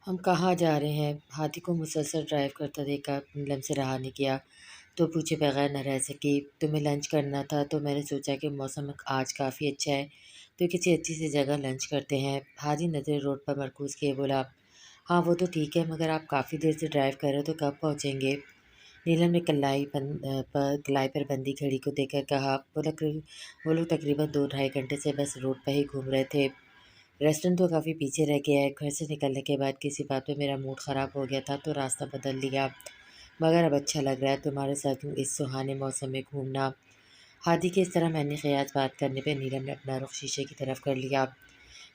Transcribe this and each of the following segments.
ہم کہاں جا رہے ہیں؟ ہاتھی کو مسلسل ڈرائیو کرتا دیکھا نیلم سے رہا نہیں کیا تو پوچھے بغیر نہ رہ سکی۔ تمہیں لنچ کرنا تھا تو میں نے سوچا کہ موسم آج کافی اچھا ہے تو کسی اچھی سی جگہ لنچ کرتے ہیں۔ ہادی نظر روڈ پر مرکوز کیے بولا، ہاں وہ تو ٹھیک ہے مگر آپ کافی دیر سے ڈرائیو کر رہے ہو تو کب پہنچیں گے؟ نیلم نے کلائی پر بندی گھڑی کو دیکھ کر کہا، وہ لوگ تقریباً 2 ڈھائی گھنٹے سے بس روڈ پہ ہی گھوم رہے تھے۔ ریسٹورنٹ تو کافی پیچھے رہ گیا ہے۔ گھر سے نکلنے کے بعد کسی بات پہ میرا موڈ خراب ہو گیا تھا تو راستہ بدل لیا، مگر اب اچھا لگ رہا ہے تمہارے ساتھ اس سہانے موسم میں گھومنا۔ ہادی کے اس طرح میں نے خیال بات کرنے پہ نیلم نے اپنا رخ شیشے کی طرف کر لیا۔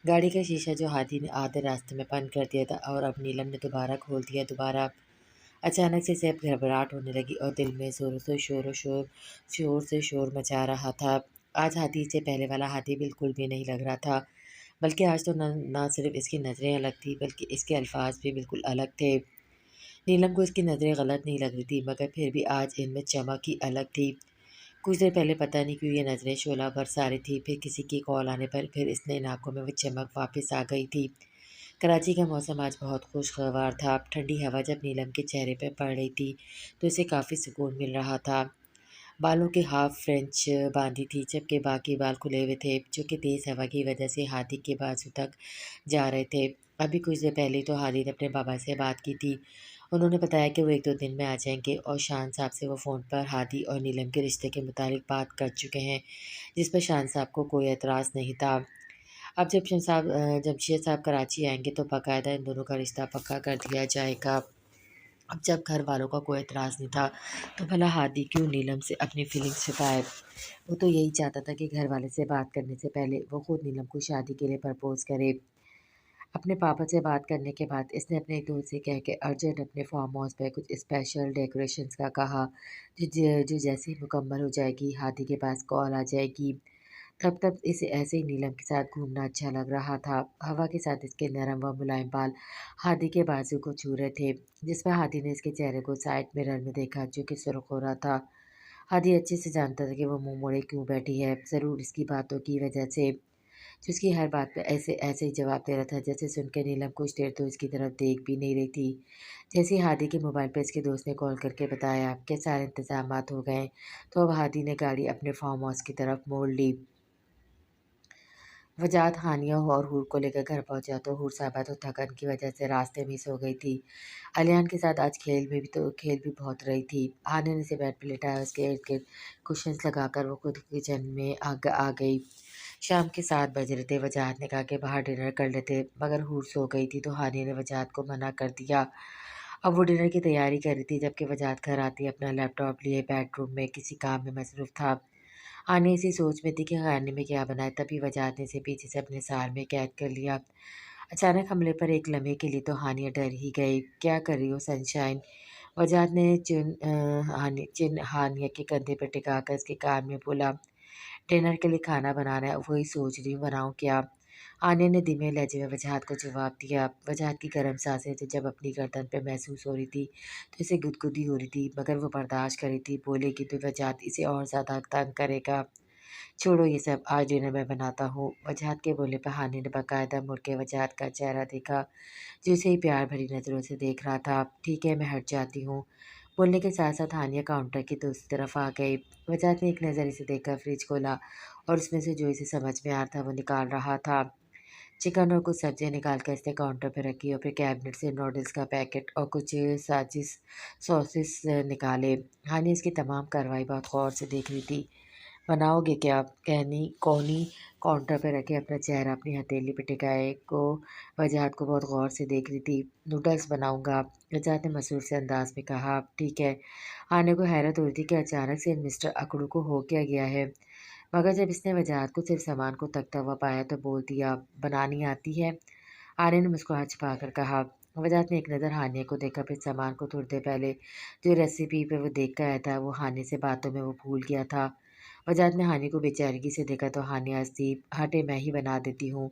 گاڑی کا شیشہ جو ہادی نے آدھے راستے میں بند کر دیا تھا اور اب نیلم نے دوبارہ کھول دیا۔ اچانک سے اسے اب گھبراہٹ ہونے لگی اور دل میں زوروں سے شور مچا رہا تھا۔ آج ہادی سے پہلے والا ہادی بالکل بھی نہیں لگ رہا تھا، بلکہ آج تو نہ صرف اس کی نظریں الگ تھیں بلکہ اس کے الفاظ بھی بالکل الگ تھے۔ نیلم کو اس کی نظریں غلط نہیں لگ رہی تھی مگر پھر بھی آج ان میں چمک ہی الگ تھی۔ کچھ دیر پہلے پتہ نہیں کیوں یہ نظریں شعلہ برسا رہی تھی، پھر کسی کی کال آنے پر پھر اس نے آنکھوں میں وہ چمک واپس آ گئی تھی۔ کراچی کا موسم آج بہت خوشگوار تھا۔ ٹھنڈی ہوا جب نیلم کے چہرے پہ پڑ رہی تھی تو اسے کافی سکون مل رہا تھا۔ بالوں کے ہاف فرینچ باندھی تھی جبکہ باقی بال کھلے ہوئے تھے جو کہ تیز ہوا کی وجہ سے ہاتھی کے بازو تک جا رہے تھے۔ ابھی کچھ دیر پہلے تو ہادی نے اپنے بابا سے بات کی تھی۔ انہوں نے بتایا کہ وہ 1 2 دن میں آ جائیں گے اور شان صاحب سے وہ فون پر ہادی اور نیلم کے رشتے کے متعلق بات کر چکے ہیں، جس پر شان صاحب کو کوئی اعتراض نہیں تھا۔ اب جب جمشید صاحب کراچی آئیں گے تو باقاعدہ ان دونوں کا رشتہ پکا کر دیا جائے گا۔ اب جب گھر والوں کا کوئی اعتراض نہیں تھا تو بھلا ہادی کیوں نیلم سے اپنی فیلنگس چھپائے؟ وہ تو یہی چاہتا تھا کہ گھر والے سے بات کرنے سے پہلے وہ خود نیلم کو شادی کے لیے پرپوز کرے۔ اپنے پاپا سے بات کرنے کے بعد اس نے اپنے ایک دوست سے کہہ کے ارجنٹ اپنے فارم ہاؤس پہ کچھ اسپیشل ڈیکوریشنز کا کہا، جو جیسے ہی مکمل ہو جائے گی ہادی کے پاس کال آ جائے گی۔ تب اسے ایسے ہی نیلم کے ساتھ گھومنا اچھا لگ رہا تھا۔ ہوا کے ساتھ اس کے نرم و ملائم بال ہادی کے بازو کو چھو رہے تھے، جس پر ہادی نے اس کے چہرے کو سائڈ مرر میں دیکھا جو کہ سرخ ہو رہا تھا۔ ہادی اچھے سے جانتا تھا کہ وہ منہ موڑے کیوں بیٹھی ہے، ضرور اس کی باتوں کی وجہ سے، جو اس کی ہر بات پہ ایسے ہی جواب دے رہا تھا جیسے سن کے نیلم کچھ دیر تو اس کی طرف دیکھ بھی نہیں رہی تھی۔ جیسے ہی ہادی کے موبائل پہ اس کے دوست نے کال کر کے بتایا کہ سارے انتظامات ہو گئے تو اب ہادی نے گاڑی اپنے فارم ہاؤس کی طرف موڑ لی۔ وجاہت ہانیہ اور حور کو لے کر گھر پہنچا تو حور صاحبہ تو تھکن کی وجہ سے راستے میں سو گئی تھی۔ علیان کے ساتھ آج کھیل بھی بہت رہی تھی۔ ہانیہ نے اسے بیڈ پہ لٹایا، اس کے ارد گرد کشنز لگا کر وہ خود کچن میں آ گئی۔ شام کے 7 بج رہے تھے۔ وجاہت نے کہا کہ باہر ڈنر کر لیتے مگر حور سو گئی تھی تو ہانیہ نے وجاہت کو منع کر دیا۔ اب وہ ڈنر کی تیاری کر رہی تھی جبکہ وجاہت گھر آتی اپنا لیپ ٹاپ لیے بیڈ روم میں کسی کام میں مصروف تھا۔ ہانیہ اسی سوچ میں تھی کہ کھانے میں کیا بنائے، تبھی وجاہت نے اسے پیچھے سے اپنے سال میں قید کر لیا۔ اچانک حملے پر ایک لمحے کے لیے تو ہانیہ ڈر ہی گئی۔ کیا کر رہی ہو سن شائن؟ وجاہت نے چن ہانیہ کے کندھے پر ٹکا کر اس کے کان میں بولا، ڈنر کے لیے کھانا بنانا ہے، وہی سوچ رہی ہوں بناؤں کیا؟ ہانیہ نے دھیمے لہجے میں وجاہت کو جواب دیا۔ وجاہت کی گرم سانسیں جب اپنی گردن پہ محسوس ہو رہی تھی تو اسے گدگدی ہو رہی تھی مگر وہ برداشت کر رہی تھی۔ بولے گی تو وجاہت اسے اور زیادہ تنگ کرے گا۔ چھوڑو یہ سب، آج ڈنر میں بناتا ہوں۔ وجاہت کے بولنے پہ ہانیہ نے باقاعدہ مڑ کے وجاہت کا چہرہ دیکھا جو اسے ہی پیار بھری نظروں سے دیکھ رہا تھا۔ ٹھیک ہے میں ہٹ جاتی ہوں۔ بولنے کے ساتھ ساتھ ہانیہ کاؤنٹر کی دوسری طرف آ گئی۔ وجاہت نے ایک نظر اسے دیکھ کر فریج کھولا اور اس میں سے جو اسے سمجھ میں آ رہا تھا وہ نکال رہا تھا۔ چکن اور کچھ سبزیاں نکال کر اس نے کاؤنٹر پہ رکھی اور پھر کیبنٹ سے نوڈلز کا پیکٹ اور کچھ سوسز نکالے۔ ہانیہ اس کی تمام کارروائی بہت غور سے دیکھ رہی تھی۔ بناؤ گے کیا؟ کونی کاؤنٹر پہ رکھے اپنا چہرہ اپنی ہتھیلی پہ ٹکائے کو وجاہت کو بہت غور سے دیکھ رہی تھی۔ نوڈلز بناؤں گا، وجاہت نے مسرور سے انداز میں کہا۔ ٹھیک ہے۔ ہانیہ کو حیرت ہو رہی تھی کہ اچانک سے مسٹر اکڑو کو ہو کیا گیا ہے، مگر جب اس نے وجاہت کو صرف سامان کو تکتا ہوا پایا تو بول دیا، بنانی آتی ہے؟ ہانیہ نے مسکراہٹ چھپا کر کہا۔ وجاہت نے ایک نظر ہانیہ کو دیکھا، پھر سامان کو تھوڑی دیر پہلے جو ریسیپی پہ وہ دیکھ کر آیا تھا وہ ہانیہ سے باتوں میں وہ بھول گیا تھا۔ وجاہت نے ہانیہ کو بے چارگی سے دیکھا تو ہانیہ ہنسی، ہٹے میں ہی بنا دیتی ہوں۔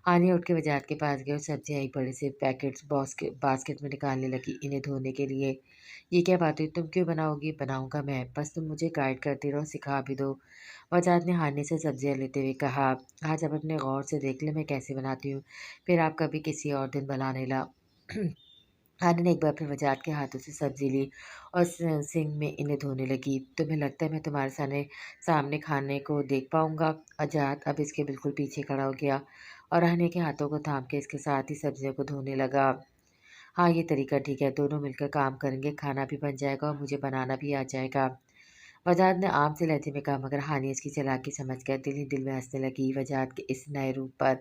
ہانیہ اٹھ کے وجاہت کے پاس گئی اور سبزیاں ایک بڑے سے پیکٹس باسکٹ میں نکالنے لگی انہیں دھونے کے لیے۔ یہ کیا بات ہوئی؟ تم کیوں بناؤ گی؟ بناؤں گا میں، بس تم مجھے گائیڈ کرتی رہو، سکھا بھی دو۔ وجاہت نے ہانیہ سے سبزیاں لیتے ہوئے کہا، آج آپ اپنے غور سے دیکھ لیں میں کیسے بناتی ہوں، پھر آپ کبھی کسی اور دن بنانے हानि ने एक बार फिर वजाहत के हाथों से सब्ज़ी ली और सिंक में इन्हें धोने लगी। तुम्हें लगता है मैं तुम्हारे सामने खाने को देख पाऊँगा? वजाहत अब इसके बिल्कुल पीछे खड़ा हो गया और हानि के हाथों को थाम के इसके साथ ही सब्जियों को धोने लगा। हाँ, ये तरीका ठीक है, दोनों मिलकर काम करेंगे, खाना भी बन जाएगा और मुझे बनाना भी आ जाएगा। वजाहत ने आम से लहजे में कहा, मगर हानि इसकी चालाकी समझ कर दिल ही दिल में हंसने लगी वजाहत के इस नए रूप पर।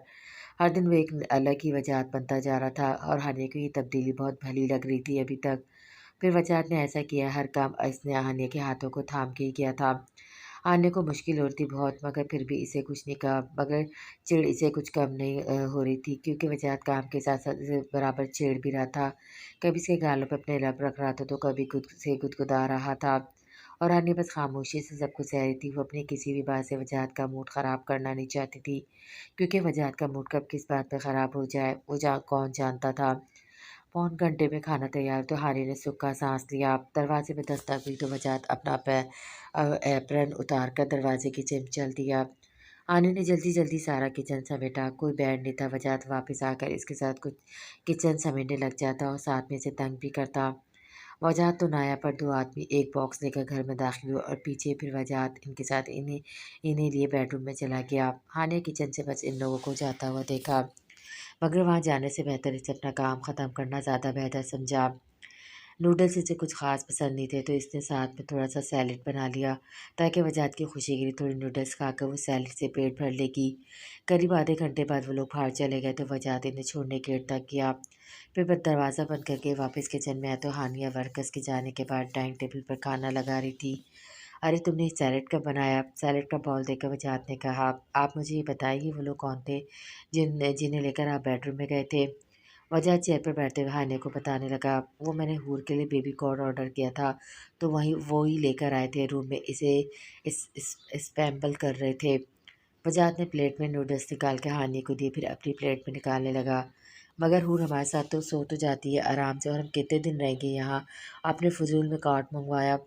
हर दिन वो एक अलग ही वजाहत बनता जा रहा था और हानि को ये तब्दीली बहुत भली लग रही थी अभी तक। फिर वजाहत ने ऐसा किया, हर काम इसने हानि के हाथों को थाम के ही किया था। हानि को मुश्किल हो रही थी बहुत, मगर फिर भी इसे कुछ नहीं कहा, मगर चिढ़ इसे कुछ कम नहीं हो रही थी, क्योंकि वजाहत काम के साथ साथ इसे बराबर छेड़ भी रहा था। कभी इसके गालों पर अपने लब रख रहा था तो कभी खुद से गुदगुदा रहा था। और हानि बस खामोशी से सब कुछ सह रही थी। वो अपनी किसी भी बात से वजाहत का मूड ख़राब करना नहीं चाहती थी, क्योंकि वजाहत का मूड कब किस बात पे ख़राब हो जाए वो कौन जानता था। पौन घंटे में खाना तैयार तो हानि ने सुख का सांस लिया। दरवाजे में दस्तक हुई तो वजाहत अपना एप्रन उतार कर दरवाजे की चिम चल दिया। हानि ने जल्दी जल्दी सारा किचन समेटा, कोई बैड नहीं था। वजाहत वापस आकर इसके साथ कुछ किचन समेटने लग जाता और साथ में इसे तंग भी करता। वजाहत तो नाया पर दो आदमी एक बॉक्स लेकर घर में दाखिल हुए और पीछे फिर वजाहत इनके साथ इन्हीं इन्हीं लिए बेडरूम में चला गया। हानि किचन से बस इन लोगों को जाता हुआ देखा, मगर वहाँ जाने से बेहतर इसे अपना काम ख़त्म करना ज़्यादा बेहतर समझा। नूडल्स इसे कुछ ख़ास पसंद नहीं थे तो इसने साथ में थोड़ा सा सैलेड बना लिया, ताकि वजाहत की खुशी के लिए थोड़ी नूडल्स खाकर वो सैलेड से पेट भर लेगी। करीब आधे घंटे बाद वो लोग बाहर चले गए तो वजाहत इन्हें छोड़ने गेट तक गया। फिर बस दरवाज़ा बंद करके वापस किचन में आया तो हानिया वर्कर्स के जाने के बाद डाइनिंग टेबल पर खाना लगा रही थी। अरे तुमने सैलेड कब बनाया? सैलेड का बाउल देकर वजाहत ने कहा, आप मुझे ये बताइए वो लोग कौन थे जिन्हें लेकर आप बेडरूम में गए थे? वजह चेयर पर बैठते हुए हानिया को बताने लगा, वो मैंने हूर के लिए बेबी कॉर्न ऑर्डर किया था तो वहीं वो ही लेकर आए थे रूम में, इसे स्पैम्बल कर रहे थे। वजाहत ने प्लेट में नूडल्स निकाल के हानिया को दिए, फिर अपनी प्लेट में निकालने लगा। मगर हूर हमारे साथ तो सो तो जाती है आराम से, और हम कितने दिन रहेंगे यहाँ? आपने फजूल में कार्ड मंगवाया।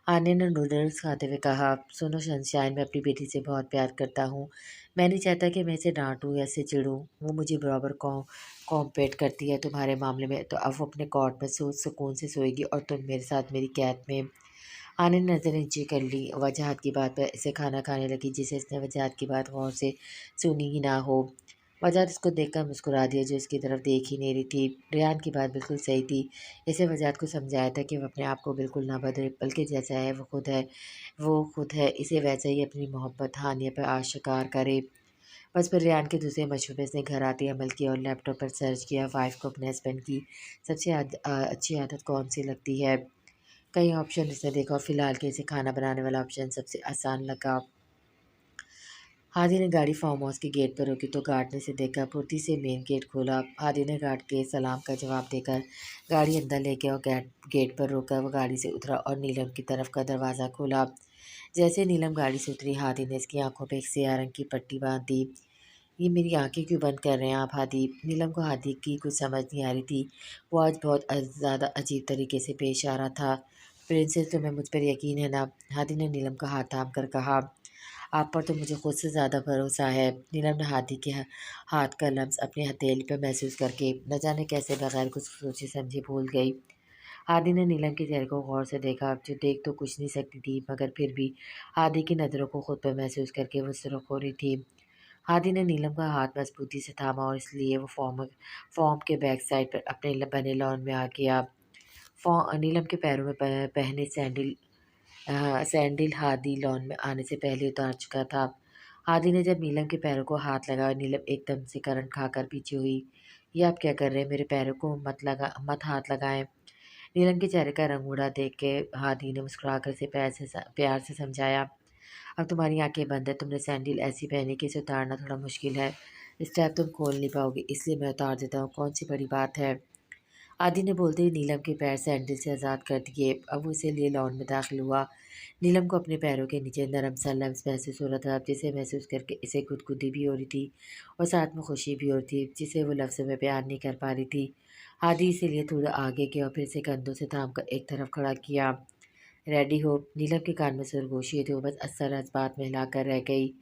आने ने नूडल्स खाते हुए कहा, सुनो सनशाइन, मैं अपनी बेटी से बहुत प्यार करता हूँ। मैं नहीं चाहता कि मैं इसे डांटूँ या इससे चिढ़ूँ। वो मुझे बराबर कॉम्पेट करती है तुम्हारे मामले में, तो अब वो अपने कॉट में सुकून से सोएगी और तुम मेरे साथ मेरी कैद में। आने ने नज़र नीचे कर ली। वजाहत की बात पर इसे खाना खाने लगी, जिसे इसने वजाहत की बात गौर से सुनी ही ना हो। वजाहत इसको देखकर मुस्कुरा दिया, जो इसकी तरफ देख ही नहीं रही थी। रेहान की बात बिल्कुल सही थी। इसे वजाहत को समझाया था कि वो अपने आप को बिल्कुल ना बदले, बल्कि जैसा है वो खुद है, इसे वैसे ही अपनी मोहब्बत हानिया पर आश्कार करे। बस फिर रेहान के दूसरे मशवरे पे इसने घर आते ही अमल किया और लैपटॉप पर सर्च किया वाइफ को अपने हस्बैंड की सबसे अच्छी आदत कौन सी लगती है। कई ऑप्शन इसने देखा और फिलहाल के इसे खाना बनाने वाला ऑप्शन सबसे आसान लगा। हादी ने गाड़ी फार्म हाउस के गेट पर रोकी तो गार्ड ने इसे देखा, फुर्ती से मेन गेट खोला। हादी ने गार्ड के सलाम का जवाब देकर गाड़ी अंदर ले गया और गेट पर रोका। वो गाड़ी से उतरा और नीलम की तरफ का दरवाज़ा खोला। जैसे नीलम गाड़ी से उतरी, हादी ने इसकी आंखों पर एक सियाह रंग की पट्टी बांध दी। ये मेरी आंखें क्यों बंद कर रहे हैं आप हादी? नीलम को हादी की कुछ समझ नहीं आ रही थी। वो आज बहुत ज़्यादा अजीब तरीके से पेश आ रहा था। प्रिंसेस, तुम्हें मुझ पर यकीन है ना? हादी ने नीलम का हाथ थाम कर कहा, आप पर तो मुझे खुद से ज़्यादा भरोसा है। नीलम ने हाथी के हाथ का लम्स अपनी हथेली पर महसूस करके न जाने कैसे बगैर कुछ सोचे समझे भूल गई। हादी ने नीलम के चेहरे को गौर से देखा, जो देख तो कुछ नहीं सकती थी, मगर फिर भी हादी की नज़रों को खुद पर महसूस करके वो सुरख हो रही थी। हादी ने नीलम का हाथ मजबूती से थामा और इसलिए वो फॉर्म के बैक साइड पर अपने बने लॉन में आ गया। नीलम के पैरों में पहने सैंडल हादी लॉन में आने से पहले उतार चुका था। हादी ने जब नीलम के पैरों को हाथ लगाया, नीलम एकदम से करंट खाकर पीछे हुई। ये आप क्या कर रहे हैं? मेरे पैरों को मत हाथ लगाएं। नीलम के चेहरे का रंग उड़ा देख के हादी ने मुस्कुराकर इसे प्यार से समझाया, अब तुम्हारी आंखें बंद है, तुमने सैंडल ऐसी पहनी कि इसे उतारना थोड़ा मुश्किल है। स्टेप तुम खोल नहीं पाओगे, इसलिए मैं उतार देता हूँ, कौन सी बड़ी बात है। आदि ने बोलते ही नीलम के पैर सैंडल से आज़ाद कर दिए। अब वो इसे लिए लॉन में दाखिल हुआ। नीलम को अपने पैरों के नीचे नरम सा लम्स महसूस हो रहा था, जिसे महसूस करके इसे गुदगुदी भी हो रही थी और साथ में खुशी भी हो रही थी, जिसे वो लफ्ज़ों में बयान नहीं कर पा रही थी। आदि इसीलिए थोड़ा आगे गया और फिर इसे कंधों से थाम कर एक तरफ खड़ा किया। रेडी हो? नीलम के कान में सरगोशी थी, वो बस असर बात में हिलाकर रह गई।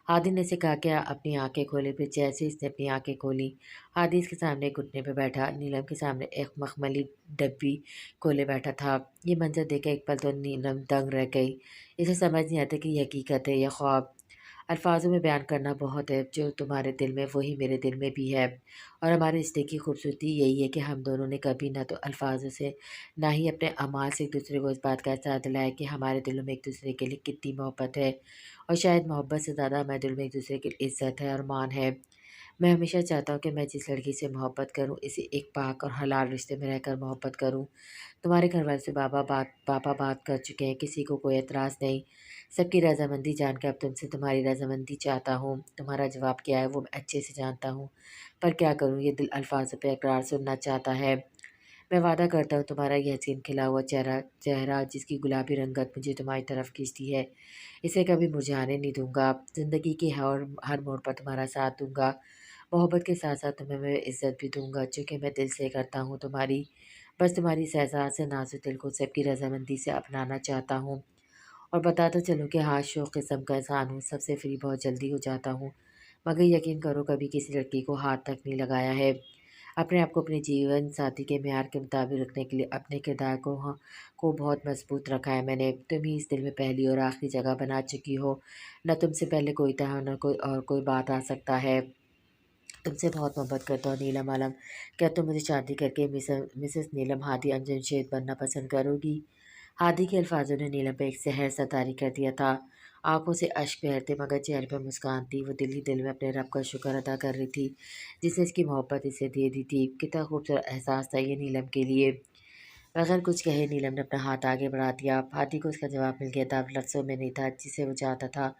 हादी ने इसे कहा कि अपनी आंखें खोले। फिर जैसे ही इसने अपनी आंखें खोली, हादी इसके सामने एक घुटने पे बैठा नीलम के सामने एक मखमली डब्बी खोले बैठा था। ये मंजर देख एक पल तो नीलम दंग रह गई। इसे समझ नहीं आता कि ये हकीकत है या ख्वाब। अल्फाजों में बयान करना बहुत है, जो तुम्हारे दिल में वही मेरे दिल में भी है। और हमारे रिश्ते की खूबसूरती यही है कि हम दोनों ने कभी ना तो अल्फाजों से ना ही अपने अमाल से एक दूसरे को इस बात का एहसास दिलाया कि हमारे दिलों में एक दूसरे के लिए कितनी मोहब्बत है। और शायद मोहब्बत से ज़्यादा हमारे दिल में एक दूसरे की इज्जत है और मान है। मैं हमेशा चाहता हूँ कि मैं जिस लड़की से मोहब्बत करूँ, इसे एक पाक और हलाल रिश्ते में रहकर मोहब्बत करूँ। तुम्हारे घरवाले से पापा बात कर चुके हैं, किसी को कोई एतराज़ नहीं। सबकी रज़ामंदी जानकर अब तुमसे तुम्हारी रज़ामंदी चाहता हूँ। तुम्हारा जवाब क्या है वो मैं अच्छे से जानता हूँ, पर क्या करूँ, ये दिल अल्फाज़ों पे इकरार सुनना चाहता है। मैं वादा करता हूँ तुम्हारा ये हसीन खिला हुआ चेहरा चेहरा जिसकी गुलाबी रंगत मुझे तुम्हारी तरफ खींचती है, इसे कभी मुरझाने नहीं दूँगा। ज़िंदगी के हर हर मोड़ पर तुम्हारा साथ दूँगा। मोहब्बत के साथ-साथ तुम्हें मैं इज़्ज़त भी दूँगा, चूँकि मैं दिल से करता हूँ तुम्हारी। बस तुम्हारी इस एहसास से नाज़ुक दिल को सबकी रज़ामंदी से अपनाना चाहता हूँ। और बताता चलूँ कि हाँ, शौक़ किस्म का इंसान हूँ, सबसे फ्री बहुत जल्दी हो जाता हूँ। मगर यकीन करो कभी किसी लड़की को हाथ तक नहीं लगाया है। अपने आप को अपने जीवन साथी के मेयार के मुताबिक रखने के लिए अपने किरदार को बहुत मज़बूत रखा है मैंने। तुम ही इस दिल में पहली और आखिरी जगह बना चुकी हो। ना तुमसे पहले कोई था, ना कोई और कोई बात आ सकता है। तुमसे बहुत मोहब्बत करता हूँ नीलम आलम। क्या तुम मुझे शादी करके मिसेस नीलम हादी अनजमशेद बनना पसंद करोगी? हादी के अल्फाजों ने नीलम पे एक सहर सा तारी कर दिया था। आंखों से अश्क बह थे मगर चेहरे पर मुस्कान थी। वो दिल ही दिल में अपने रब का शुक्र अदा कर रही थी जिसने इसकी मोहब्बत इसे दे दी थी। कितना खूबसूरत एहसास था ये नीलम के लिए। बगैर कुछ कहे नीलम ने अपना हाथ आगे बढ़ा दिया। हादी को उसका जवाब मिल गया था, अब लफ्ज़ों में नहीं था जिसे वो चाहता था।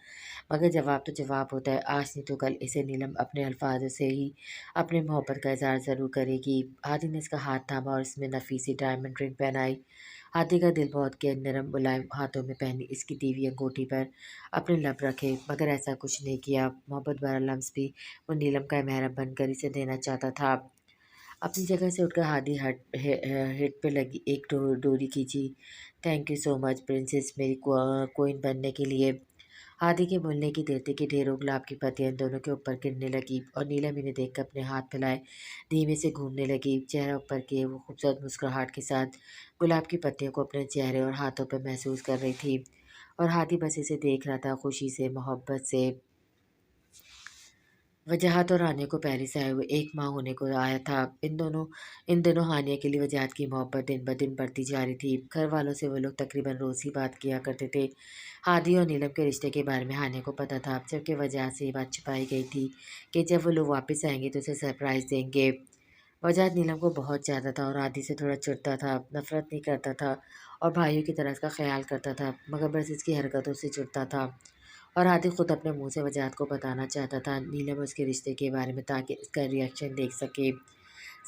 मगर जवाब तो जवाब होता है, आज नहीं तो कल इसे नीलम अपने अल्फाजों से ही अपनी मोहब्बत का इज़हार ज़रूर करेगी। हादी ने इसका हाथ थामा और इसमें नफीसी डायमंड रिंग पहनाई। हादी का दिल बहुत के नरम मुलायम हाथों में पहनी इसकी दी हुई अंगूठी पर अपने लब रखे, मगर ऐसा कुछ नहीं किया। मोहब्बत भरा लम्स भी वो नीलम का महरम बनकर इसे देना चाहता था। अपनी जगह से उठकर हादी हिट पे लगी एक डोरी खींची। Thank you so much princess, मेरी क्वीन बनने के लिए। हादी के बोलने की देर थी कि ढेरों गुलाब की पत्तियां इन दोनों के ऊपर गिरने लगी और नीलम इन्हें देखकर अपने हाथ फैलाए धीमे से घूमने लगी। चेहरा ऊपर किए वो खूबसूरत मुस्कुराहट के साथ गुलाब की पत्तियों को अपने चेहरे और हाथों पर महसूस कर रही थी। और हादी बस इसे देख रहा था, खुशी से, मोहब्बत से। वजाहत और हानिया को पहले से आए हुए एक माह होने को आया था। इन दोनों हानिया के लिए वजाहत की मोहब्बत दिन ब दिन बढ़ती जा रही थी। घर वालों से वो लोग तकरीबन रोज़ ही बात किया करते थे। हादी और नीलम के रिश्ते के बारे में हानिया को पता था, जबकि वजाहत से ये बात छिपाई गई थी कि जब वो लोग वापस आएंगे तो उसे सरप्राइज़ देंगे। वजाहत नीलम को बहुत ज़्यादा था और हादी से थोड़ा चिढ़ता था, नफरत नहीं करता था और भाइयों की तरह इसका ख्याल करता था, मगर बस इसकी हरकतों से चिढ़ता था। और आतिफ खुद अपने मुंह से वजाहत को बताना चाहता था नीलम उसके रिश्ते के बारे में, ताकि इसका रिएक्शन देख सके।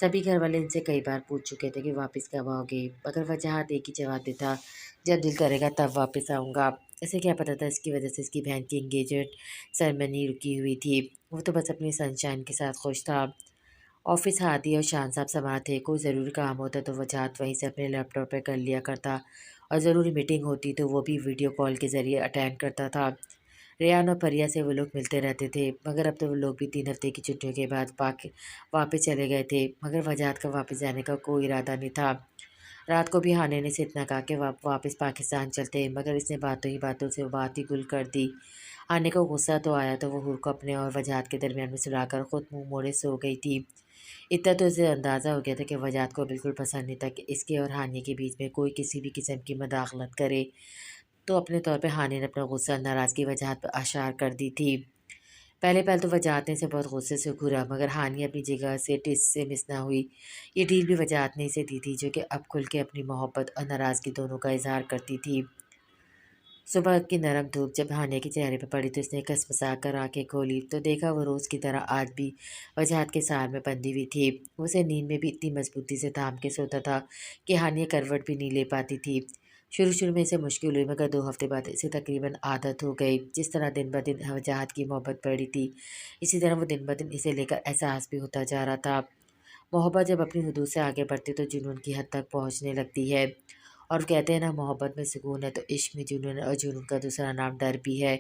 सभी घर वाले इनसे कई बार पूछ चुके थे कि वापस कब आओगे, मगर वजाहत एक ही जवाब देता, जब दिल करेगा तब वापस आऊँगा। इसे क्या पता था इसकी वजह से इसकी बहन की एंगेजमेंट सेरेमनी रुकी हुई थी। वो तो बस अपनी सनशाइन के साथ खुश था। ऑफिस हादी और शान साहब समा थे। कोई ज़रूरी काम होता तो वजाहत वहीं से अपने लैपटॉप पर कर लिया करता और ज़रूरी मीटिंग होती तो वो भी वीडियो कॉल के ज़रिए अटेंड करता था। रेयान और परिया से वो लोग मिलते रहते थे, मगर अब तो वो लोग भी 3 हफ्ते की छुट्टियों के बाद वापस चले गए थे। मगर वजाहत का वापस जाने का कोई इरादा नहीं था। रात को भी हानिया ने इसे इतना कहा कि वापस पाकिस्तान चलते, मगर इसने बातों ही बातों से वो बात ही गुल कर दी। हानिया को गुस्सा तो आया तो वो हूर को अपने और वजाहत के दरमियान में सुलाकर खुद मुंह मोड़े सो गई थी। इतना तो इसे अंदाज़ा हो गया था कि वजाहत को बिल्कुल पसंद नहीं था कि इसके और हानिया के बीच में कोई किसी भी किस्म की मदाखलत करे। तो अपने तौर पे हानि ने अपना गुस्सा नाराज़गी वजाहत पर आशार कर दी थी। पहले पहल तो वजाहत ने इसे बहुत गुस्से से घूरा, मगर हानि अपनी जगह से टिस से मिस ना हुई। ये डील भी वजाहत ने इसे दी थी, जो कि अब खुल के अपनी मोहब्बत और नाराज़गी दोनों का इजहार करती थी। सुबह की नरम धूप जब हानिया के चेहरे पर पड़ी तो उसने कसमसा कर आंखें खोली तो देखा वो रोज़ की तरह आज भी वजाहत के सहार में बंधी हुई थी। वो उसे नींद में भी इतनी मजबूती से थाम के सोता था कि हानिया करवट भी नहीं ले पाती थी। शुरू शुरू में इसे मुश्किल हुई, मगर 2 हफ्ते बाद इसे तकरीबन आदत हो गई। जिस तरह दिन ब दिन वजाहत की मोहब्बत बढ़ी थी, इसी तरह वो दिन ब दिन इसे लेकर एहसास भी होता जा रहा था। मोहब्बत जब अपनी हदूद से आगे बढ़ती तो जुनून की हद तक पहुँचने लगती है। اور کہتے ہیں نا، محبت میں سکون ہے تو عشق میں جنون ہے، اور جنون کا دوسرا نام ڈر بھی ہے۔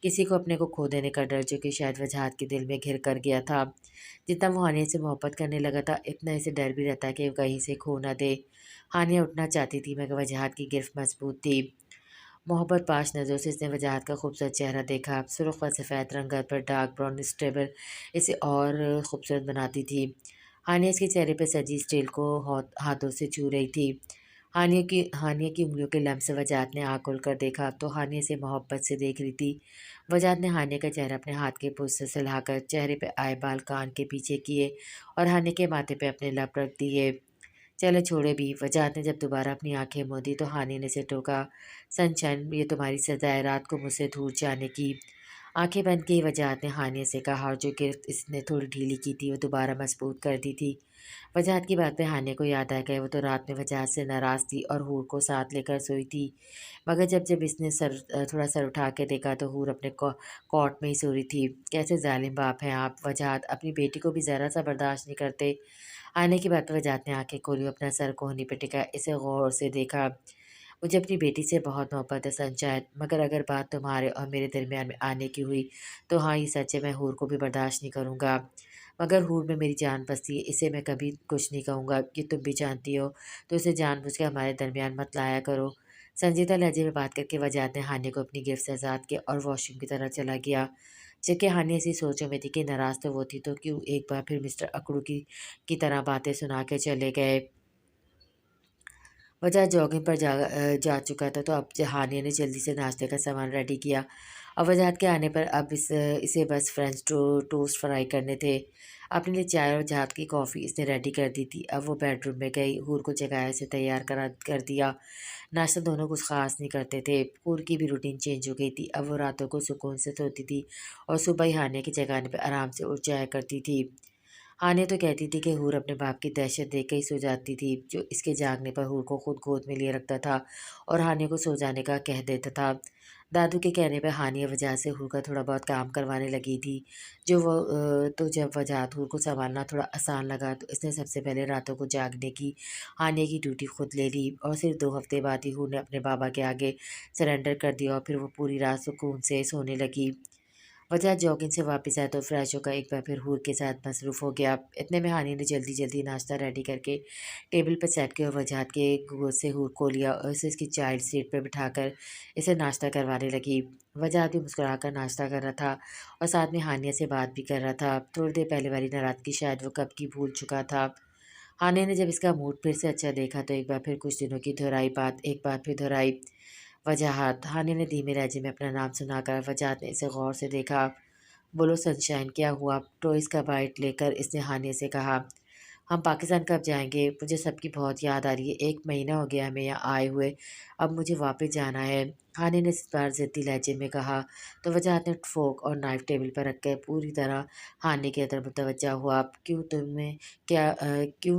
کسی کو اپنے کو کھو دینے کا ڈر، جو کہ شاید وجاہت کے دل میں گھر کر گیا تھا۔ جتنا وہ ہانیہ سے محبت کرنے لگا تھا، اتنا اسے ڈر بھی رہتا کہ وہ کہیں سے کھو نہ دے۔ ہانیہ اٹھنا چاہتی تھی مگر وجاہت کی گرفت مضبوط تھی۔ محبت پاش نظروں سے اس نے وجاہت کا خوبصورت چہرہ دیکھا۔ سرخ و سفید رنگ گھر پر ڈارک براؤن اسٹیبل اسے اور خوبصورت بناتی تھی۔ ہانیہ اس کے چہرے پہ سجی اسٹیل کو ہاتھوں سے چھو رہی تھی۔ ہانیہ کی انگلیوں کے لمس سے وجاہت نے آنکھ کھول کر دیکھا تو ہانیہ سے محبت سے دیکھ رہی تھی۔ وجاہت نے ہانیہ کا چہرہ اپنے ہاتھ کے پوچھ سے سلا کر چہرے پہ آئے بال کان کے پیچھے کیے اور ہانیہ کے ماتھے پہ اپنے لب رکھ دیے۔ چلے چھوڑے بھی، وجاہت نے جب دوبارہ اپنی آنکھیں موندی تو ہانیہ نے اسے ٹوکا۔ سن شائن، یہ تمہاری سزا ہے رات کو مجھ سے دور جانے کی۔ آنکھیں بند کی وجاہت نے ہانیہ سے کہا، اور جو گرفت اس نے تھوڑی ڈھیلی کی تھی وہ دوبارہ مضبوط کر دی تھی۔ وجاہت کی بات پہ ہانیہ کو یاد آ گیا، وہ تو رات میں وجاہت سے ناراض تھی اور حور کو ساتھ لے کر سوئی تھی، مگر جب اس نے تھوڑا سر اٹھا کے دیکھا تو حور اپنے کوٹ میں ہی سو رہی تھی۔ کیسے ظالم باپ ہیں آپ وجاہت، اپنی بیٹی کو بھی ذرا سا برداشت نہیں کرتے۔ آنے کی بات پہ وجاہت نے آنکھیں کھولی، اپنا سر کوہنی پہ ٹکا، اسے غور سے دیکھا۔ مجھے اپنی بیٹی سے بہت محبت ہے سنشائن، مگر اگر بات تمہارے اور میرے درمیان میں آنے کی ہوئی تو ہاں، یہ سچ ہے، میں حور کو بھی برداشت نہیں کروں گا۔ مگر حور میں میری جان بستی ہے، اسے میں کبھی کچھ نہیں کہوں گا، یہ تم بھی جانتی ہو، تو اسے جان بوجھ کے ہمارے درمیان مت لایا کرو۔ سنجیدہ لہجے میں بات کر کے وجاہت نے ہانیہ کو اپنی گرفت سے آزاد کیا اور واش روم کی طرح چلا گیا۔ جبکہ ہانیہ ایسی سوچوں میں تھی کہ ناراض تو وہ تھی تو کیوں ایک بار پھر مسٹر اکڑو کی طرح باتیں سنا کے چلے گئے۔ وجہ جاگنگ پر جا چکا تھا تو اب ہانیہ نے جلدی سے ناشتے کا سامان ریڈی کیا اور وجاہت کے آنے پر اب اسے بس فرینچ ٹوسٹ فرائی کرنے تھے۔ اپنے لیے چائے اور وجاہت کی کافی اس نے ریڈی کر دی تھی۔ اب وہ بیڈ روم میں گئی، حور کو جگایا، اسے تیار کر دیا۔ ناشتہ دونوں کچھ خاص نہیں کرتے تھے۔ حور کی بھی روٹین چینج ہو گئی تھی، اب وہ راتوں کو سکون سے سوتی تھی اور صبح ہی ہانیہ کے جگانے پہ آرام سے اٹھ جایا کرتی تھی۔ ہانیہ تو کہتی تھی کہ حور اپنے باپ کی دہشت دیکھ کے ہی سو جاتی تھی، جو اس کے جاگنے پر حور کو خود گود میں لیے رکھتا تھا اور ہانیہ کو سو جانے کا کہہ دیتا تھا۔ دادو کے کہنے پہ ہانیہ وجاہت سے حور کا تھوڑا بہت کام کروانے لگی تھی، تو جب وجاہت حور کو سنبھالنا تھوڑا آسان لگا تو اس نے سب سے پہلے راتوں کو جاگنے کی ہانیہ کی ڈیوٹی خود لے لی اور صرف 2 ہفتے بعد ہی حور نے اپنے بابا کے آگے سرنڈر کر دیا اور پھر وہ پوری رات سکون سے سونے لگی۔ وجہ جاگنگ سے واپس آیا تو فریش ہو کر ایک بار پھر حور کے ساتھ مصروف ہو گیا۔ اتنے میں ہانیہ نے جلدی جلدی ناشتہ ریڈی کر کے ٹیبل پر سیٹ کیا اور وجاہت کے گود سے حور کو لیا اور اسے اس کی چائلڈ سیٹ پر بٹھا کر اسے ناشتہ کروانے لگی۔ وجاہت بھی مسکرا کر ناشتہ کر رہا تھا اور ساتھ میں ہانیہ سے بات بھی کر رہا تھا۔ تھوڑی دیر پہلے والی ناراضگی شاید وہ کب کی بھول چکا تھا۔ ہانیہ نے جب اس کا موڈ پھر سے اچھا دیکھا تو ایک بار پھر کچھ دنوں کی دہرائی وجاہت۔ ہانیہ نے دھیمے لہجے میں اپنا نام سنا کر وجاہت نے اسے غور سے دیکھا۔ بولو سنشائن، کیا ہوا؟ ٹوئز کا بائٹ لے کر اس نے ہانیہ سے کہا۔ ہم پاکستان کب جائیں گے؟ مجھے سب کی بہت یاد آ رہی ہے، 1 مہینہ ہو گیا ہمیں یہاں آئے ہوئے، اب مجھے واپس جانا ہے، ہانیہ نے اس بار ضدی لہجے میں کہا۔ تو وجاہت نے فورک اور نائف ٹیبل پر رکھ کے پوری طرح ہانیہ کی طرف متوجہ ہوا۔ کیوں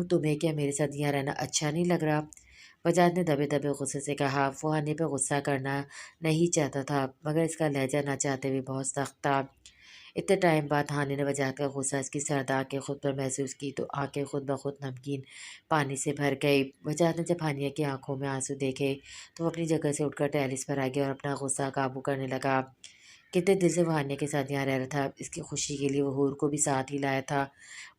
تمہیں کیا میرے ساتھ یہاں رہنا اچھا نہیں لگ رہا؟ وجاہت نے دبے دبے غصے سے کہا۔ وہ ہانیہ پہ غصہ کرنا نہیں چاہتا تھا مگر اس کا لہجہ نہ چاہتے ہوئے بہت سخت تھا۔ اتنے ٹائم بعد ہانیہ نے وجاہت کا غصہ اس کی سرد آنکھیں خود پر محسوس کی تو آنکھیں خود بخود نمکین پانی سے بھر گئی۔ وجاہت نے جب ہانیہ کی آنکھوں میں آنسو دیکھے تو وہ اپنی جگہ سے اٹھ کر ٹیرس پر آ گیا اور اپنا غصہ قابو کرنے لگا۔ کتنے دل سے وہ ہانیہ کے ساتھ یہاں رہ رہا تھا، اس کی خوشی کے لیے وہ حور کو بھی ساتھ ہی لایا تھا،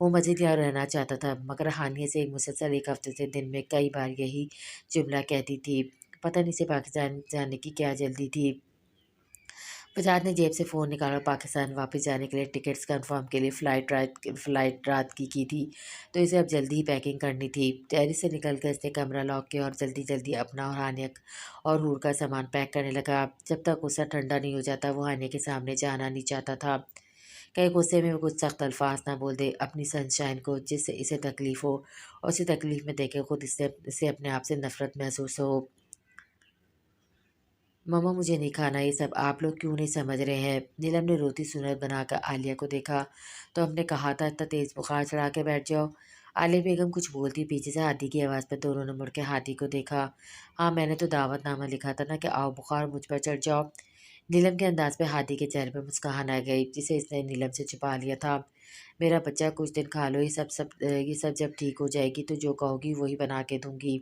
وہ مزید یہاں رہنا چاہتا تھا، مگر ہانیہ سے مسلسل 1 ہفتے سے دن میں کئی بار یہی جملہ کہتی تھی۔ پتہ نہیں اسے پاکستان جانے کی کیا جلدی تھی۔ وجاہت نے جیب سے فون نکالا اور پاکستان واپس جانے کے لیے ٹکٹس کنفرم کے لیے فلائٹ رات کی تھی تو اسے اب جلدی ہی پیکنگ کرنی تھی۔ ٹیرس سے نکل کر اس نے کمرہ لاک کیا اور جلدی جلدی اپنا اور ہانیہ اور حور کا سامان پیک کرنے لگا۔ جب تک غصہ ٹھنڈا نہیں ہو جاتا وہ ہانیہ کے سامنے جانا نہیں چاہتا تھا، کہیں غصے میں وہ کچھ سخت الفاظ نہ بول دے اپنی سنشائن کو، جس سے اسے تکلیف ہو اور اسے تکلیف میں دیکھ کے خود اسے اپنے آپ سے نفرت محسوس ہو۔ ماما مجھے نہیں کھانا یہ سب، آپ لوگ کیوں نہیں سمجھ رہے ہیں؟ نیلم نے روتی صورت بنا کر عالیہ کو دیکھا۔ تو ہم نے کہا تھا اتنا تیز بخار چڑھا کے بیٹھ جاؤ؟ عالیہ بیگم کچھ بولتی پیچھے سے ہادی کی آواز پر دونوں نے مڑ کے ہادی کو دیکھا۔ ہاں میں نے تو دعوت نامہ لکھا تھا نا کہ آؤ بخار مجھ پر چڑھ جاؤ۔ نیلم کے انداز پہ ہادی کے چہرے پہ مسکراہٹ آ گئی جسے اس نے نیلم سے چھپا لیا تھا۔ میرا بچہ کچھ دن کھا لو، یہ سب جب ٹھیک ہو جائے گی تو جو کہو گی وہی بنا کے دوں گی۔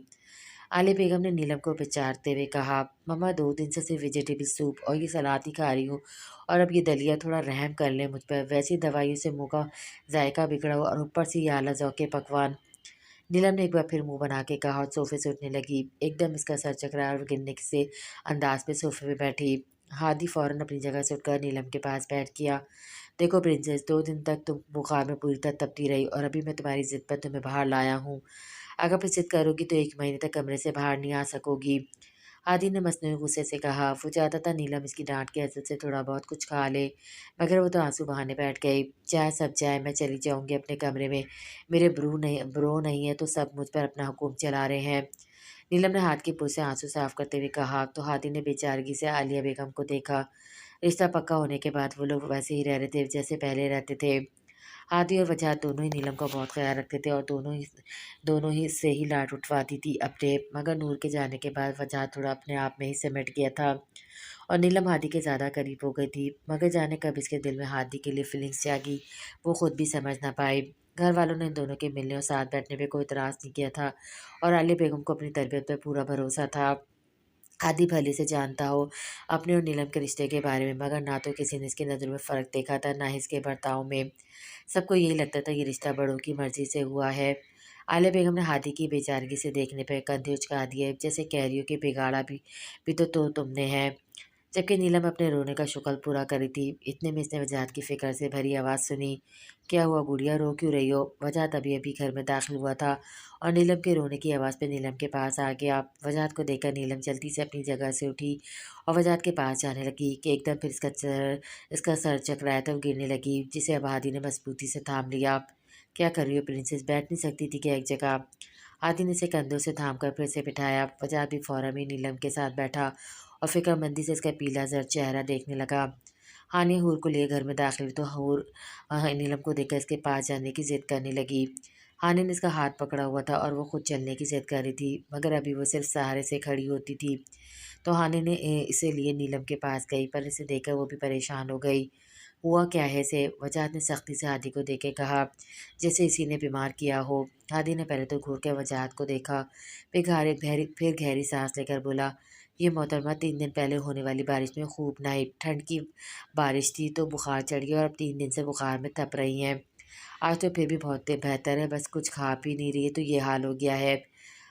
आलिया बेगम ने नीलम को विचारते हुए कहा, मम्मा 2 दिन से सिर्फ वेजिटेबल सूप और ये सलाद ही खा रही हूँ, और अब ये दलिया, थोड़ा रहम कर ले मुझ पर। वैसी दवाइयों से मुंह का जायका बिगड़ा हुआ और ऊपर से ये आला के पकवान। नीलम ने एक बार फिर मुंह बना के कहा और सोफे से उठने लगी। एकदम इसका सर चकराया और गिरने से अंदाज पे सोफे पे बैठी। हादी फौरन अपनी जगह से उठकर नीलम के पास बैठ गया। देखो प्रिंसेस, 2 दिन तक तुम बुखार में पूरी तरह तपती रही और अभी मैं तुम्हारी जिद पर तुम्हें बाहर लाया हूँ। अगर फिर जिद करोगी तो 1 महीने तक कमरे से बाहर नहीं आ सकोगी। आदि ने मसनूई गुस्से से कहा। वो चाहता था नीलम इसकी डांट की हसरत से थोड़ा बहुत कुछ खा ले, मगर वो तो आंसू बहाने बैठ गई। चाहे सब जाए, मैं चली जाऊंगी अपने कमरे में। मेरे ब्रो नहीं है तो सब मुझ पर अपना हुक्म चला रहे हैं। नीलम ने हाथ की पूंछ से आंसू साफ करते हुए कहा तो हादी ने बेचारगी से आलिया बेगम को देखा। रिश्ता पक्का होने के बाद वो लोग वैसे ही रह रहे थे जैसे पहले रहते थे। हादी और वजह दोनों ही नीलम का बहुत ख्याल रखते थे और दोनों ही से ही लाड उठवाती थी अपने। मगर नूर के जाने के बाद वजह थोड़ा अपने आप में ही सिमट गया था और नीलम हादी के ज़्यादा करीब हो गई थी। मगर जाने कब इसके दिल में हादी के लिए फीलिंग्स जागी, वो खुद भी समझ ना पाई। घर वालों ने इन दोनों के मिलने और साथ बैठने पे कोई इतराज़ नहीं किया था और आलिया बेगम को अपनी तरबियत पर पूरा भरोसा था। आदि भली से जानता हो अपने और नीलम के रिश्ते के बारे में, मगर ना तो किसी ने इसकी नज़र में फ़र्क देखा था, ना ही इसके बर्ताव में। सबको यही लगता था ये रिश्ता बड़ों की मर्ज़ी से हुआ है। आलिया बेगम ने हादी की बेचारगी से देखने पर कंधे उचका दिए, जैसे कह रही हो कि बिगाड़ा भी तो तुमने है। जबकि नीलम अपने रोने का शुक्ल पूरा करी थी। इतने में इसने वजाहत की फ़िक्र से भरी आवाज़ सुनी। क्या हुआ गुड़िया, रो क्यों रही हो? वजाहत अभी अभी घर में दाखिल हुआ था और नीलम के रोने की आवाज़ पे नीलम के पास आ गया। वजाहत को देखकर नीलम जल्दी से अपनी जगह से उठी और वजाहत के पास जाने लगी कि एकदम फिर इसका सर चकराया तो गिरने लगी, जिसे अब हादी ने मजबूती से थाम लिया। क्या कर रही हो प्रिंसेस, बैठ नहीं सकती थी क्या एक जगह? हादी ने इसे कंधों से थाम कर फिर से बिठाया। वजाहत भी फौरन ही नीलम के साथ बैठा और फिक्रमंदी से इसका पीला जर चेहरा देखने लगा। हानिया हूर को लिए घर में दाखिल हुई तो हूर नीलम को देखकर इसके पास जाने की जिद करने लगी। हानि ने इसका हाथ पकड़ा हुआ था और वो खुद चलने की जिद कर रही थी, मगर अभी वो सिर्फ सहारे से खड़ी होती थी। तो हानि ने इसे लिए नीलम के पास गई, पर इसे देखकर वो भी परेशान हो गई। हुआ क्या है इसे? वजाहत ने सख्ती से हादी को देख के कहा, जैसे इसी ने बीमार किया हो। हादी ने पहले तो घूर के वजाहत को देखा, फिर गहरी सांस लेकर बोला, ये मोहतरमा 3 दिन पहले होने वाली बारिश में खूब नहाई। ठंड की बारिश थी तो बुखार चढ़ गया और अब 3 दिन से बुखार में तप रही हैं। आज तो फिर भी बहुत बेहतर है, बस कुछ खा पी नहीं रही है तो ये हाल हो गया है।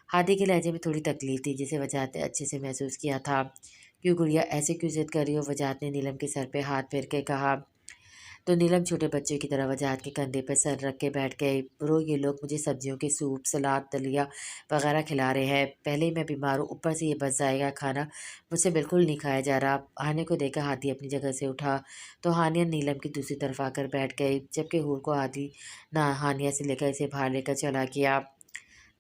हादी के लहजे में थोड़ी तकलीफ थी, जिसे वजाहत ने अच्छे से महसूस किया था। क्यों गुड़िया, ऐसे क्यों जिद कर रही हो? वजाहत ने नीलम के सर पे हाथ फेर के कहा। तो नीलम छोटे बच्चे की तरह वजाहत के कंधे पर सर रख के बैठ गए। ब्रो, ये लोग मुझे सब्जियों के सूप, सलाद, दलिया वगैरह खिला रहे हैं। पहले ही मैं बीमार हूँ, ऊपर से ये बच जाएगा खाना, मुझसे बिल्कुल नहीं खाया जा रहा। हानिया को देखकर हाथी अपनी जगह से उठा तो हानिया नीलम की दूसरी तरफ आकर बैठ गई, जबकि हूर को हाथी ना हानिया से लेकर इसे बाहर लेकर चला गया।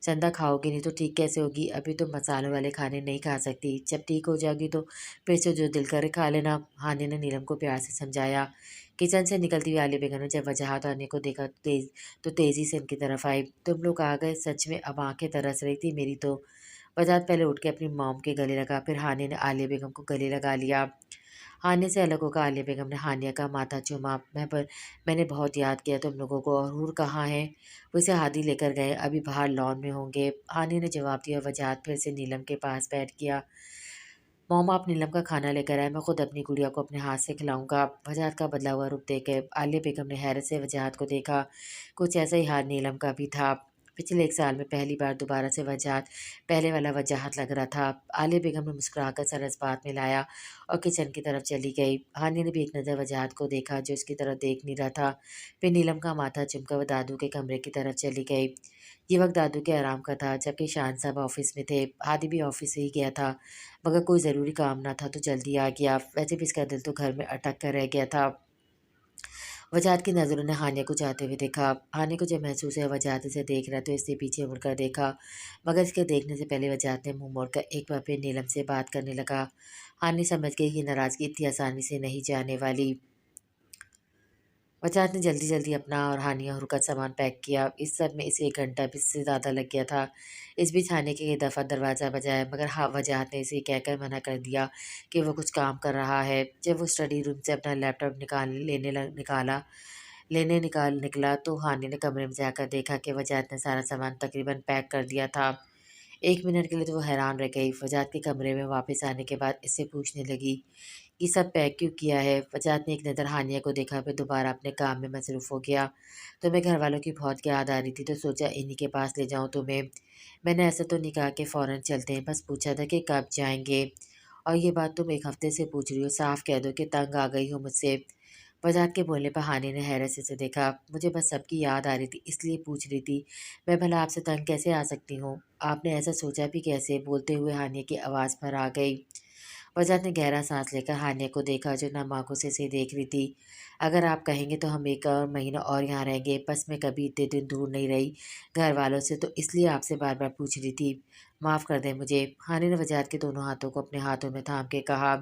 चंदा, खाओगी नहीं तो ठीक कैसे होगी? अभी तो मसालों वाले खाने नहीं खा सकती, जब ठीक हो जाएगी तो फिर से जो दिल करे खा लेना, हानिया ने नीलम को प्यार से समझाया। किचन से निकलती हुई आलिया बेगम ने जब वजाहत और हानिया को देखा तो तेजी से उनकी तरफ आई। तुम लोग आ गए, सच में अब आंखें तरस रही थी मेरी तो। वजाहत पहले उठ के अपनी मॉम के गले लगा, फिर हानिया ने आलिया बेगम को गले लगा लिया। हानिया से अलग होकर आलिया बेगम ने हानिया का माथा चूमा। मैंने बहुत याद किया तुम लोगों को। और हूर कहाँ है? वो इसे हादी लेकर गए, अभी बाहर लॉन में होंगे। हानिया ने जवाब दिया। वजाहत फिर से नीलम के पास बैठ गया। मॉम, आप नीलम का खाना लेकर आए, मैं खुद अपनी गुड़िया को अपने हाथ से खिलाऊंगा। वजाहत का बदला हुआ रूप देख के आलिया बेगम ने हैरत से वजाहत को देखा। कुछ ऐसा ही हाल नीलम का भी था। पिछले 1 साल में पहली बार दोबारा से वजाहत पहले वाला वजाहत लग रहा था। आलिया बेगम ने मुस्कुराकर सर इस बात में लाया और किचन की तरफ चली गई। हानिया ने भी एक नज़र वजाहत को देखा, जो इसकी तरफ देख नहीं रहा था। फिर नीलम का माथा चुमकर वह दादू के कमरे की तरफ चली गई। ये वक्त दादू के आराम का था, जबकि शान साहब ऑफिस में थे। हादी भी ऑफिस से ही गया था, मगर कोई ज़रूरी काम ना था तो जल्दी आ गया। वैसे भी इसका दिल तो घर में अटक कर रह गया था। वजाहत की नज़रों ने हानिया को जाते हुए देखा। हानिया को जब महसूस हुआ वजाहत इसे देख रहा तो इसने पीछे मुड़कर देखा, मगर इसके देखने से पहले वजाहत ने मुंह मोड़कर एक बार फिर नीलम से बात करने लगा। हानिया समझ गई कि नाराज़गी इतनी आसानी से नहीं जाने वाली। वजाहत ने जल्दी जल्दी अपना और हानिया और का सामान पैक किया। इस सब में इसे 1 घंटा भी से ज़्यादा लग गया था। इस बीच हानिया के कई दफ़ा दरवाज़ा बजाया, मगर वजाहत ने इसे कहकर मना कर दिया कि वो कुछ काम कर रहा है। जब वो स्टडी रूम से अपना लैपटॉप निकला तो हानिया ने कमरे में जाकर देखा कि वजाहत ने सारा सामान तकरीबन पैक कर दिया था। 1 منٹ کے لیے تو وہ حیران رہ گئی۔ وجاہت کے کمرے میں واپس آنے کے بعد اس سے پوچھنے لگی یہ سب پیک کیوں کیا ہے؟ وجاہت نے ایک نظر ہانیہ کو دیکھا، پھر دوبارہ اپنے کام میں مصروف ہو گیا۔ تمہیں گھر والوں کی بہت یاد آ رہی تھی تو سوچا انہی کے پاس لے جاؤں تمہیں۔ میں نے ایسا تو نہیں کہا کہ فوراً چلتے ہیں، بس پوچھا تھا کہ کب جائیں گے۔ اور یہ بات تم 1 ہفتے سے پوچھ رہی ہو، صاف کہہ دو کہ تنگ آ گئی ہو مجھ سے۔ وجاہت کے بولنے پر ہانی نے حیرت سے اسے دیکھا۔ مجھے بس سب کی یاد آ رہی تھی اس لیے پوچھ رہی تھی، میں بھلا آپ سے تنگ کیسے آ سکتی ہوں؟ آپ نے ایسا سوچا بھی کیسے؟ بولتے ہوئے ہانیہ کی آواز پر آ گئی۔ وجاہت نے گہرا سانس لے کر ہانیہ کو دیکھا جو نم آنکھوں سے اسے دیکھ رہی تھی۔ اگر آپ کہیں گے تو ہم 1 اور مہینہ اور یہاں رہیں گے، بس میں کبھی اتنے دن دور نہیں رہی گھر والوں سے، تو اس لیے آپ سے بار بار پوچھ رہی تھی۔ معاف کر دیں مجھے۔ ہانی نے وجاہت کے دونوں ہاتھوں کو اپنے ہاتھوں میں تھام کے کہا۔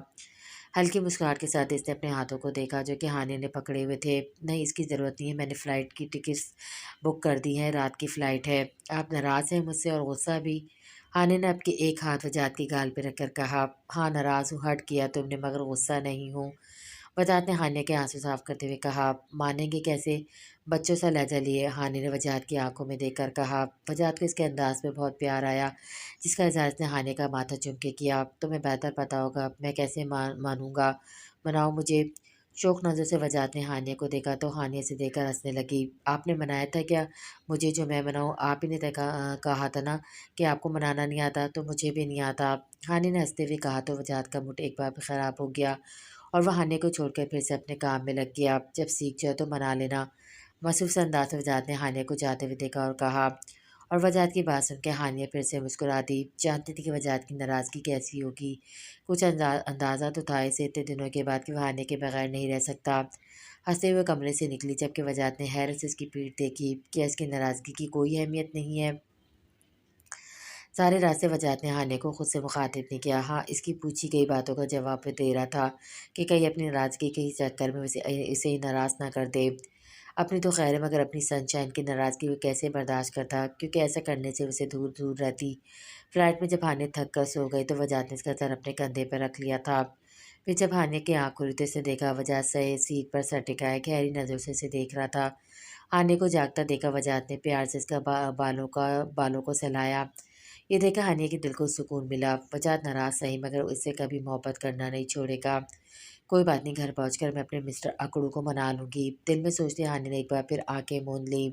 ہلکی مسکراہٹ کے ساتھ اس نے اپنے ہاتھوں کو دیکھا جو کہ ہانی نے پکڑے ہوئے تھے۔ نہیں، اس کی ضرورت نہیں ہے، میں نے فلائٹ کی ٹکٹس بک کر دی ہیں، رات کی فلائٹ ہے۔ آپ ناراض ہیں مجھ سے اور غصہ بھی؟ ہانی نے اب کے ایک ہاتھ وجاہت کی گال پہ رکھ کر کہا۔ ہاں ناراض ہوں، ہرٹ کیا تم نے، مگر غصہ نہیں ہوں۔ وجاہت نے ہانیہ کے آنسو صاف کرتے ہوئے کہا۔ مانیں گے کیسے؟ بچوں سا لہجہ لیے ہانی نے وجاہت کی آنکھوں میں دیکھ کر کہا۔ وجاہت کو اس کے انداز میں بہت پیار آیا جس کا اظہار اس نے ہانیہ کا ماتھا چوم کے کیا۔ تمہیں بہتر پتا ہوگا، میں کیسے مانوں گا؟ مناؤ مجھے۔ شوق نظر سے وجاہت نے ہانیہ کو دیکھا تو ہانیہ سے دیکھ کر ہنسنے لگی۔ آپ نے منایا تھا کیا مجھے جو میں مناؤں؟ آپ ہی نے کہا تھا نا کہ آپ کو منانا نہیں آتا، تو مجھے بھی نہیں آتا۔ ہانی نے ہنستے ہوئے کہا تو وجاہت کا موڈ ایک بار پھر خراب ہو گیا اور وہ ہانیہ کو چھوڑ کر پھر سے اپنے کام میں لگ گیا۔ جب سیکھ جائے تو منا لینا۔ مصروف سے انداز سے وجاہت نے ہانیہ کو جاتے ہوئے دیکھا اور کہا، اور وجاہت کی بات سن کے ہانیہ پھر سے مسکرا دی۔ جانتی تھی کہ وجاہت کی ناراضگی کیسی ہوگی، کچھ اندازہ تو تھا اسے اتنے دنوں کے بعد کہ وہ ہانیہ کے بغیر نہیں رہ سکتا۔ ہنستے ہوئے کمرے سے نکلی جبکہ وجاہت نے حیرت سے اس کی پیٹھ دیکھی۔ کیا اس کی ناراضگی کی کوئی اہمیت نہیں ہے؟ سارے راستے وجاہت نے ہانیہ کو خود سے مخاطب نہیں کیا۔ ہاں، اس کی پوچھی گئی باتوں کا جواب وہ دے رہا تھا کہ کہیں اپنی ناراضگی کے ہی چکر میں اسے ہی ناراض نہ کر دے۔ اپنی تو خیر ہے، مگر اپنی سن شائن کی ناراضگی وہ کیسے برداشت کرتا، کیونکہ ایسا کرنے سے اسے دور دور رہتی۔ فلائٹ میں جب ہانیہ تھک کر سو گئی تو وجاہت نے اس کا سر اپنے کندھے پر رکھ لیا تھا۔ پھر جب ہانیہ کی آنکھ کھلی تو اس نے دیکھا وجاہت سے سیٹ پر سر ٹکائے گہری نظروں سے اسے دیکھ رہا تھا۔ ہانیہ کو جاگتا دیکھا وجاہت نے پیار سے اس کا بالوں کو سہلایا۔ یہ دیکھا ہانیہ کے دل کو سکون ملا۔ وجاہت ناراض سہی مگر اس سے کبھی محبت کرنا نہیں چھوڑے گا۔ کوئی بات نہیں، گھر پہنچ کر میں اپنے مسٹر اکڑو کو منا لوں گی، دل میں سوچتے ہانی نے ایک بار پھر آنکھیں موند لیں۔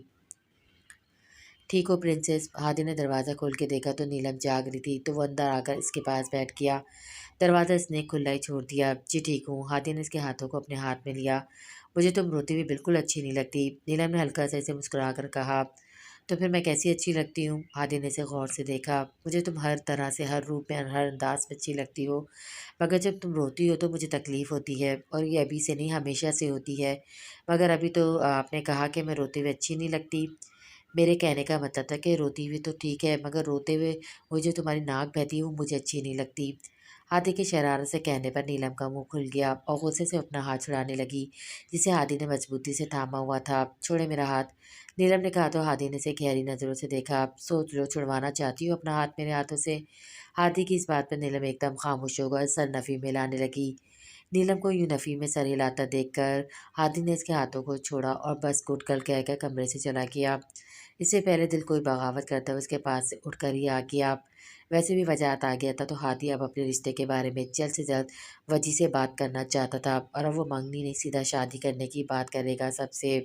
ٹھیک ہو پرنسس؟ ہادی نے دروازہ کھول کے دیکھا تو نیلم جاگ رہی تھی تو وہ اندر آ کر اس کے پاس بیٹھ گیا۔ دروازہ اس نے کھلا ہی چھوڑ دیا۔ جی ٹھیک ہوں۔ ہادی نے اس کے ہاتھوں کو اپنے ہاتھ میں لیا۔ مجھے تم روتی ہوئی بالکل اچھی نہیں لگتی، نیلم نے ہلکا سا اسے مسکرا کر کہا۔ تو پھر میں کیسی اچھی لگتی ہوں؟ ہادی نے اسے غور سے دیکھا۔ مجھے تم ہر طرح سے، ہر روپ میں، ہر انداز میں اچھی لگتی ہو، مگر جب تم روتی ہو تو مجھے تکلیف ہوتی ہے، اور یہ ابھی سے نہیں ہمیشہ سے ہوتی ہے۔ مگر ابھی تو آپ نے کہا کہ میں روتے ہوئے اچھی نہیں لگتی۔ میرے کہنے کا مطلب تھا کہ روتی ہوئی تو ٹھیک ہے، مگر روتے ہوئے وہ جو تمہاری ناک بہتی ہے وہ مجھے اچھی نہیں لگتی۔ ہادی کی شرارت سے کہنے پر نیلم کا منہ کھل گیا اور غصے سے اپنا ہاتھ چھڑانے لگی جسے ہادی نے مضبوطی سے تھاما ہوا تھا۔ چھوڑے میرا ہاتھ، نیلم نے کہا تو ہادی نے اسے گہری نظروں سے دیکھا۔ سوچ لو، چھڑوانا چاہتی ہو اپنا ہاتھ میرے ہاتھوں سے؟ ہادی کی اس بات پر نیلم ایک دم خاموش ہو گئی، سر نفی میں لانے لگی۔ نیلم کو یوں نفی میں سر ہلاتا دیکھ کر ہادی نے اس کے ہاتھوں کو چھوڑا اور بس گڈ گل کہہ کر کمرے سے چلا گیا۔ اس سے پہلے دل کوئی بغاوت کرتا ہوا اس کے پاس سے اٹھ کر ہی آ گیا۔ ویسے بھی وجاہت آ گیا تھا تو ہادی اب اپنے رشتے کے بارے میں جلد سے جلد وجی سے بات کرنا چاہتا تھا، اور اب وہ منگنی نہیں سیدھا شادی کرنے کی بات کرے گا سب سے۔